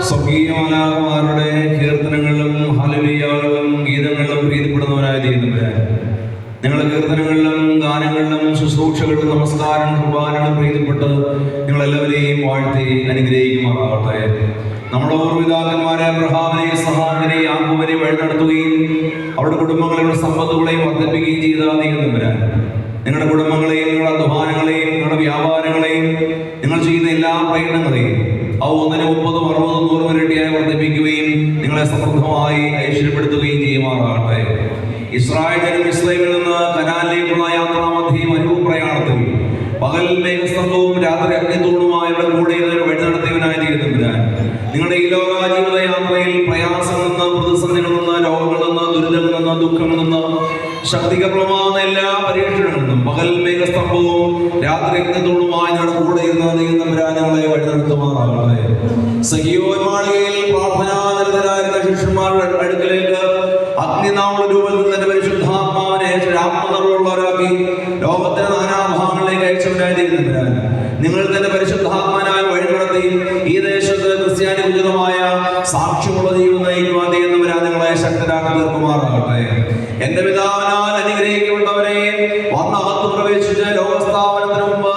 സ്വർഗീയമാലാകമാരുടെ കീർത്തനങ്ങളിലും ഹല്ലേലൂയകളും ഗീതങ്ങളിലും പ്രീതിപ്പെടുന്നവരായ ദൈവമേ, നിങ്ങളുടെ കീർത്തനങ്ങളിലും ഗാനങ്ങളിലും ശുശ്രൂഷകളിലും നമസ്കാരം കുർബാനകളും പ്രീതിപ്പെട്ട് നിങ്ങളെല്ലാവരെയും വാഴ്ത്തി അനുഗ്രഹിക്കുമാറാകട്ടെ. നമ്മുടെ പൂർവ്വപിതാക്കന്മാരെ അബ്രഹാമിനെയും ഇസ്ഹാക്കിനെയും യാക്കോബിനെയും വഴി നടത്തുകയും അവരുടെ കുടുംബങ്ങളെയും സമ്പത്തുകളെയും വർദ്ധിപ്പിക്കുകയും ചെയ്ത ദൈവമേ, നിങ്ങളുടെ കുടുംബങ്ങളെയും നിങ്ങളുടെ അധ്വാനങ്ങളെയും നിങ്ങളുടെ വ്യാപാരങ്ങളെയും നിങ്ങൾ ചെയ്യുന്ന എല്ലാ പ്രയത്നങ്ങളെയും അവ 1, 30, 60, 100 ഇരട്ടിയായി വർദ്ധിപ്പിക്കുകയും നിങ്ങളെ സമൃദ്ധമായി ഐശ്വര്യപ്പെടുത്തുകയും ചെയ്യുമാറാകട്ടെ. ഇസ്രായേൽ ജനം മിസ്രൈമിൽ നിന്ന് കനാനിലേക്കുള്ള യാത്രാമധ്യേ മരുപ്രയാണത്തിൽ പകൽ മേഘസ്തംഭവും രാത്രി അഗ്നിത്തൂണുമായുള്ള കൂടെ വഴി നടത്തിയവനായ ദൈവത്തമ്പുരാൻ, നിങ്ങളുടെ ഈ ലോകാജീവിത യാത്രയിൽ പ്രയാസങ്ങളിൽ നിന്ന്, പ്രതിസന്ധികളിൽ നിന്ന്, രോഗങ്ങളിൽ നിന്ന്, ദുരിതങ്ങളിൽ നിന്ന്, ദുഃഖങ്ങളിൽ നിന്ന്, ശക്തികരമാകുന്ന എല്ലാ പരീക്ഷകളിൽ നിന്നും പകൽ മേഘസ്തംഭവും രാത്രി അഗ്നിത്തൂണുമായി ഞങ്ങളുടെ കൂടെ ഇരുന്ന ദൈവത്തമ്പുരാൻ ഞങ്ങളെ വഴി നടത്തുമാറാകട്ടെ. സഖിയോൻ മാളികയിൽ പ്രാർത്ഥനാനിരതരായിരുന്ന ശിഷ്യന്മാരുടെ അടുക്കലേക്ക് അഗ്നിനാമ രൂപത്തിൽ തന്റെ പരിശുദ്ധാത്മാവിനെ രാമനിർവ്വമുള്ളവരാക്കി ലോകത്തിന്റെ നാനാഭാഗങ്ങളിലേക്ക് അയച്ചവരായ ദൈവത്തമ്പുരാൻ, നിങ്ങൾ തന്റെ പരിശുദ്ധാത്മാവിനായി വഴി നടത്തി ഈ ദേശത്ത് ക്രിസ്ത്യാനി ഉചിതമായ സാക്ഷ്യമുള്ള ജീവിതം നയിക്കുവാൻ ദൈവത്തമ്പുരാൻ നിങ്ങളെ ശക്തരാക്കി തീർക്കുമാറാകട്ടെ. എന്റെ പിതാവിനാൽ അനുഗ്രഹിക്കപ്പെട്ടവരെ, വന്നകത്ത് പ്രവേശിച്ച് ലോകസ്ഥാപനത്തിന് മുമ്പ്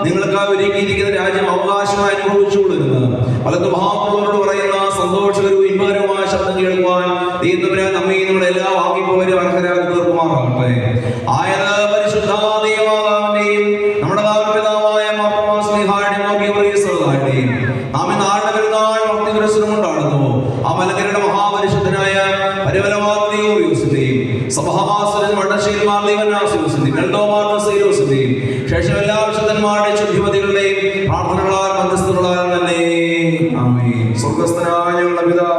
നിങ്ങൾക്കായി ഒരുക്കിയിരിക്കുന്ന രാജ്യം അവകാശമായി അനുഭവിച്ചുകൊള്ളുന്നത് വലതുഭാഗത്തുള്ളവരോട് പറയുന്ന സന്തോഷകരവും ഇമ്പകരവുമായ ശബ്ദം കേൾക്കുവാൻ ദൈവത്തമ്പുരാൻ നമ്മയും നമ്മുടെ എല്ലാ വാങ്ങിപ്പവരും അർഹരാക്കി തീർക്കുമാറാകട്ടെ. ആയത് പരിശുദ്ധ ദൈവമാതാവിന്റെയും നമ്മുടെ പിതാവായ മാർത്തോമാസ്ലീഹായുടെയും നാം ഈ നാടിന്റെ പെരുന്നാൾ ഭക്തിപുരസ്സരം കൊണ്ടാടുന്നു. ആ മലങ്കരയുടെ മഹാപരിശുദ്ധനായ പരിമലമാർത്തിയോസിന്റെയും സഭാമാസനും ശേഷം എല്ലാ വിശുദ്ധന്മാരുടെയും ശുദ്ധിമതികളുടെയും പ്രാർത്ഥനകളാൽ മധ്യസ്ഥകളാൽ തന്നെ ആമേൻ. സ്വർഗ്ഗസ്ഥനായ ഞങ്ങളുടെ പിതാവേ,